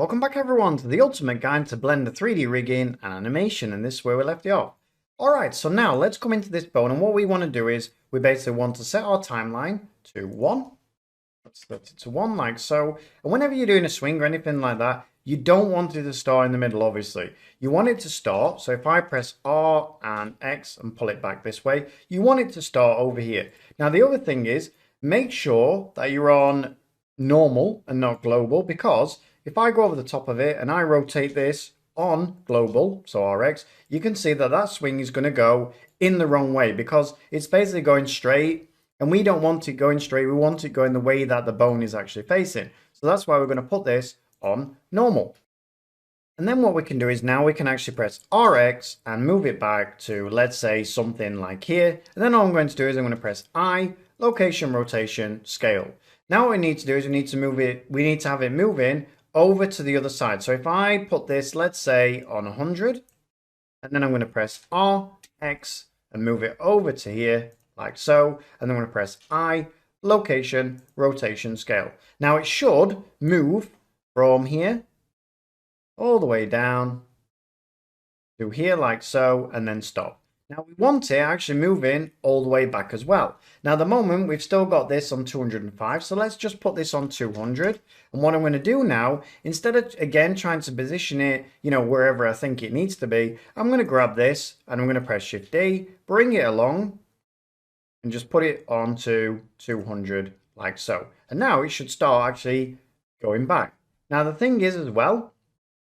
Welcome back everyone to the ultimate guide to blend the 3D rigging and animation, and this is where we left it off. Alright, so now let's come into this bone, and what we want to do is we basically want to set our timeline to 1. Let's set it to 1 like so. And whenever you're doing a swing or anything like that, you don't want it to start in the middle, obviously. You want it to start, so if I press R and X and pull it back this way, you want it to start over here. Now the other thing is, make sure that you're on normal and not global, because if I go over the top of it and I rotate this on global, so RX, you can see that that swing is going to go in the wrong way because it's basically going straight, and we don't want it going straight. We want it going the way that the bone is actually facing. So that's why we're going to put this on normal. And then what we can do is now we can actually press RX and move it back to, let's say, something like here. And then all I'm going to do is I'm going to press I, location, rotation, scale. Now what we need to do is we need to have it moving over to the other side. So if I put this, let's say, on 100, and then I'm going to press R, X, and move it over to here, like so, and then I'm going to press I, location, rotation, scale. Now it should move from here all the way down to here, like so, and then stop. Now we want it actually moving all the way back as well. Now at the moment we've still got this on 205, so let's just put this on 200. And what I'm going to do now, instead of again trying to position it, wherever I think it needs to be, I'm going to grab this and I'm going to press Shift D, bring it along, and just put it onto 200 like so. And now it should start actually going back. Now the thing is as well,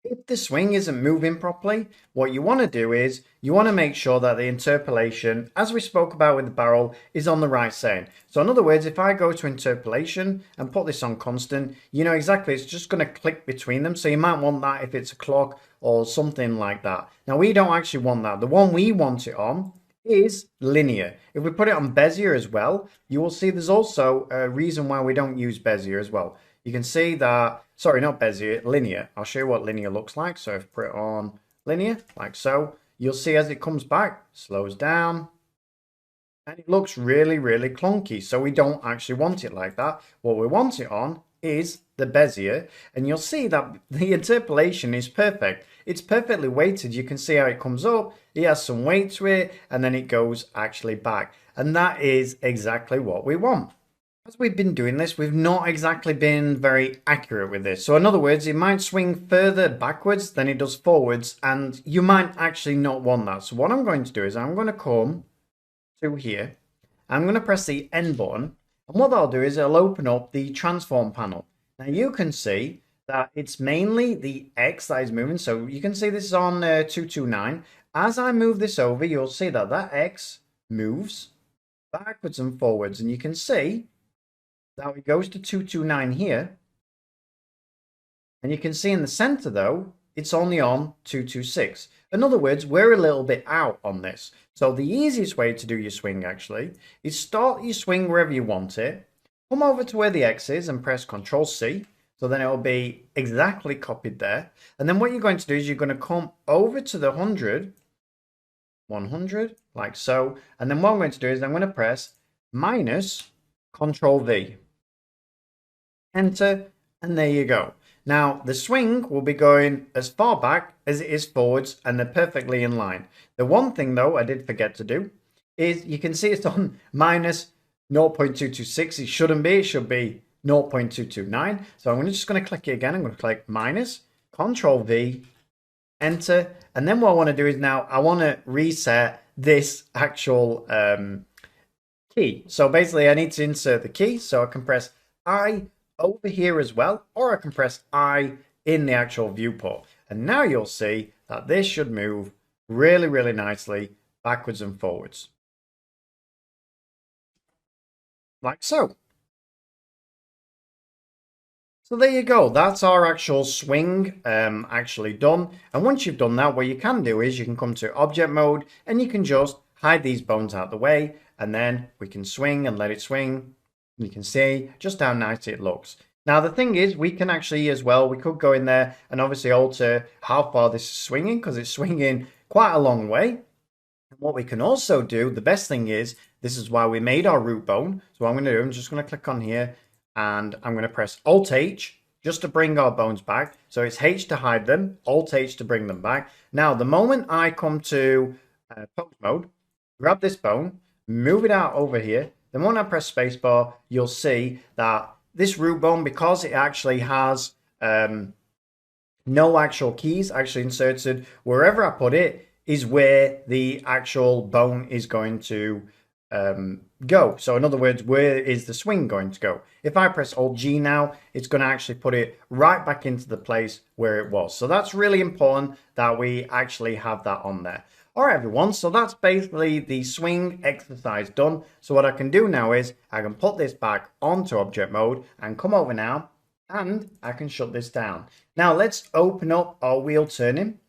if the swing isn't moving properly, what you want to do is you want to make sure that the interpolation, as we spoke about with the barrel, is on the right side. So in other words, if I go to interpolation and put this on constant, you know exactly it's just going to click between them. So you might want that if it's a clock or something like that. Now we don't actually want that. The one we want it on is linear. If we put it on Bezier as well, you will see there's also a reason why we don't use Bezier as well. You can see that, sorry, not Bezier, linear. I'll show you what linear looks like. So if I put it on linear, like so, you'll see as it comes back, slows down, and it looks really, really clunky. So we don't actually want it like that. What we want it on is the Bezier, and you'll see that the interpolation is perfect. It's perfectly weighted. You can see how it comes up, it has some weight to it, and then it goes actually back. And that is exactly what we want. As we've been doing this, we've not exactly been very accurate with this. So in other words, it might swing further backwards than it does forwards, and you might actually not want that. So what I'm going to do is I'm going to come to here. I'm going to press the N button, and what that'll do is it'll open up the transform panel. Now you can see that it's mainly the X that is moving. So you can see this is on 229. As I move this over, you'll see that that X moves backwards and forwards, and you can see now it goes to 229 here, and you can see in the center though it's only on 226. In other words, we're a little bit out on this. So the easiest way to do your swing actually is start your swing wherever you want it, come over to where the X is and press Ctrl C, so then it will be exactly copied there. And then what you're going to do is you're going to come over to the 100 like so, and then what I'm going to do is I'm going to press minus Ctrl V, enter, and there you go. Now the swing will be going as far back as it is forwards, and they're perfectly in line. The one thing though I did forget to do is you can see it's on minus 0.226. It shouldn't be, it should be 0.229. So I'm just going to click it again. I'm going to click minus Ctrl V, enter, and then what I want to do is now I want to reset this actual key. So basically I need to insert the key, so I can press I over here as well, or I can press I in the actual viewport, and now you'll see that this should move really, really nicely backwards and forwards like so. So there you go, that's our actual swing actually done. And once you've done that, what you can do is you can come to object mode and you can just hide these bones out the way, and then we can swing and let it swing. You can see just how nice it looks. Now the thing is, we can actually as well, we could go in there and obviously alter how far this is swinging, because it's swinging quite a long way. And what we can also do, the best thing is, this is why we made our root bone. So what I'm going to do, I'm just going to click on here and I'm going to press Alt H just to bring our bones back. So it's H to hide them, Alt H to bring them back. Now, the moment I come to pose mode, grab this bone, move it out over here. The moment I press spacebar, you'll see that this root bone, because it actually has no actual keys actually inserted, wherever I put it is where the actual bone is going to go. So in other words, where is the swing going to go? If I press Alt G now, it's going to actually put it right back into the place where it was. So that's really important that we actually have that on there. All right, everyone, so that's basically the swing exercise done. So what I can do now is I can put this back onto object mode and come over now and I can shut this down. Now let's open up our wheel turning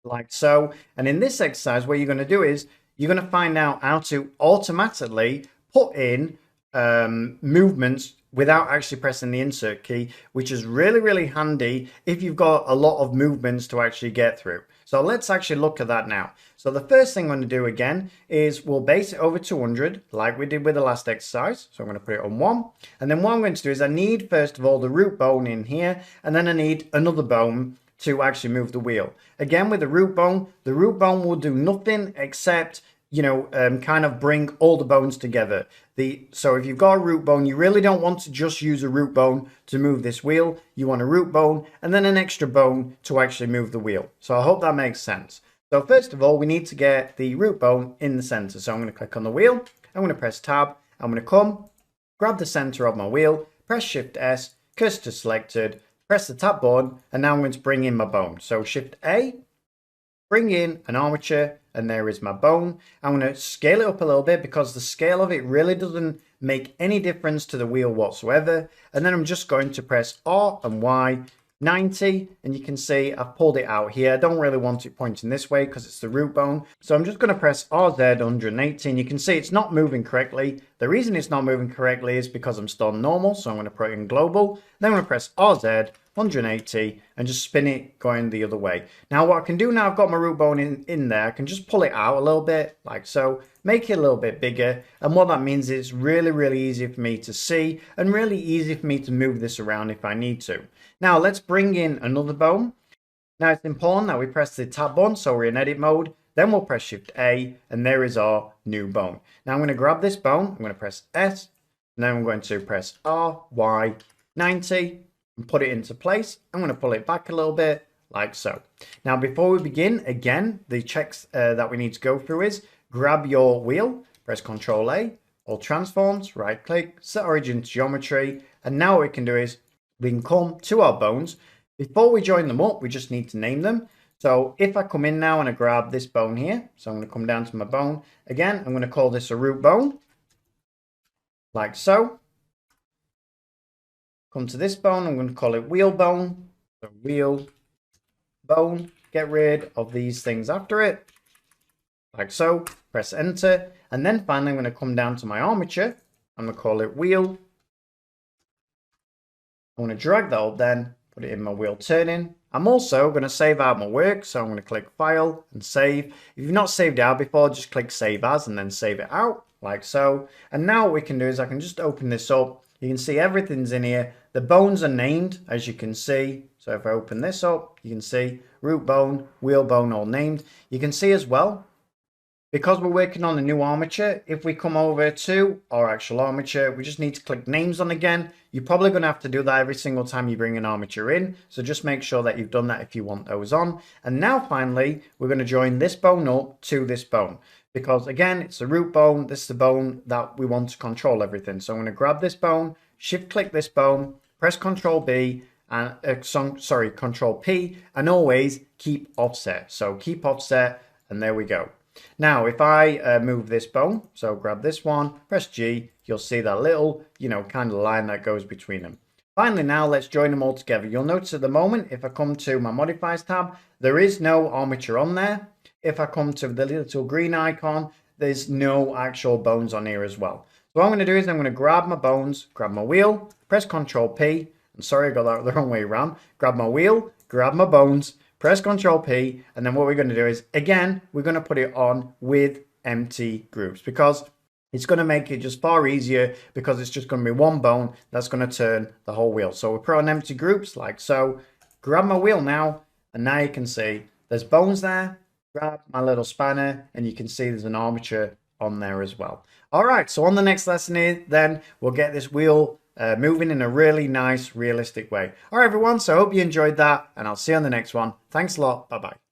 like so. And in this exercise, what you're going to do is you're going to find out how to automatically put in movements without actually pressing the insert key, which is really, really handy if you've got a lot of movements to actually get through. So let's actually look at that now. So the first thing I'm going to do again is we'll base it over 200 like we did with the last exercise. So I'm going to put it on 1. And then what I'm going to do is I need, first of all, the root bone in here. And then I need another bone to actually move the wheel. Again, with the root bone will do nothing except, you know, kind of bring all the bones together. So if you've got a root bone, you really don't want to just use a root bone to move this wheel. You want a root bone and then an extra bone to actually move the wheel. So I hope that makes sense. So first of all, we need to get the root bone in the center. So I'm going to click on the wheel. I'm going to press tab. I'm going to come, grab the center of my wheel, press Shift S, cursor selected, press the tab button, and now I'm going to bring in my bone. So Shift A, bring in an armature, and there is my bone. I'm going to scale it up a little bit because the scale of it really doesn't make any difference to the wheel whatsoever. And then I'm just going to press R and Y 90, and you can see I've pulled it out here. I don't really want it pointing this way because it's the root bone. So I'm just going to press RZ 180, and you can see it's not moving correctly. The reason it's not moving correctly is because I'm still on normal, so I'm going to put it in global. Then I'm going to press RZ 180 and just spin it going the other way. Now what I can do now, I've got my root bone in there, I can just pull it out a little bit like so, make it a little bit bigger, and what that means is it's really, really easy for me to see and really easy for me to move this around if I need to. Now let's bring in another bone. Now it's important that we press the tab button so we're in edit mode, then we'll press Shift A, and there is our new bone. Now I'm going to grab this bone, I'm going to press S, and then I'm going to press R, Y, 90, and put it into place. I'm going to pull it back a little bit like so. Now before we begin, again, the checks that we need to go through is grab your wheel, press Ctrl A, all transforms, right click, set origin to geometry, and now what we can do is we can come to our bones. Before we join them up, we just need to name them. So if I come in now and I grab this bone here, so I'm going to come down to my bone. Again, I'm going to call this a root bone, like so. Come to this bone, I'm going to call it wheel bone. So wheel bone, get rid of these things after it, like so. Press enter, and then finally I'm going to come down to my armature. I'm going to call it wheel. I'm going to drag that up then, put it in my wheel turning. I'm also going to save out my work, so I'm going to click File and Save. If you've not saved it out before, just click Save As and then save it out, like so. And now what we can do is I can just open this up. You can see everything's in here. The bones are named, as you can see. So if I open this up, you can see root bone, wheel bone, all named. You can see as well, because we're working on a new armature, if we come over to our actual armature, we just need to click names on again. You're probably going to have to do that every single time you bring an armature in. So just make sure that you've done that if you want those on. And now finally, we're going to join this bone up to this bone. Because again, it's the root bone. This is the bone that we want to control everything. So I'm going to grab this bone, shift click this bone, press Ctrl B, and Ctrl P, and always keep offset. So keep offset, and there we go. Now, if I move this bone, so grab this one, press G, you'll see that little, kind of line that goes between them. Finally, now let's join them all together. You'll notice at the moment, if I come to my modifiers tab, there is no armature on there. If I come to the little green icon, there's no actual bones on here as well. So what I'm going to do is I'm going to grab my bones, grab my wheel, press Ctrl P. I'm sorry, I got that the wrong way around. Grab my wheel, grab my bones, press Ctrl P, and then what we're going to do is, again, we're going to put it on with empty groups, because It's going to make it just far easier because it's just going to be one bone that's going to turn the whole wheel. So we put on empty groups like so. Grab my wheel now, and now you can see there's bones there. Grab my little spanner, and you can see there's an armature on there as well. All right, so on the next lesson then we'll get this wheel moving in a really nice, realistic way. All right, everyone, so I hope you enjoyed that, and I'll see you on the next one. Thanks a lot. Bye-bye.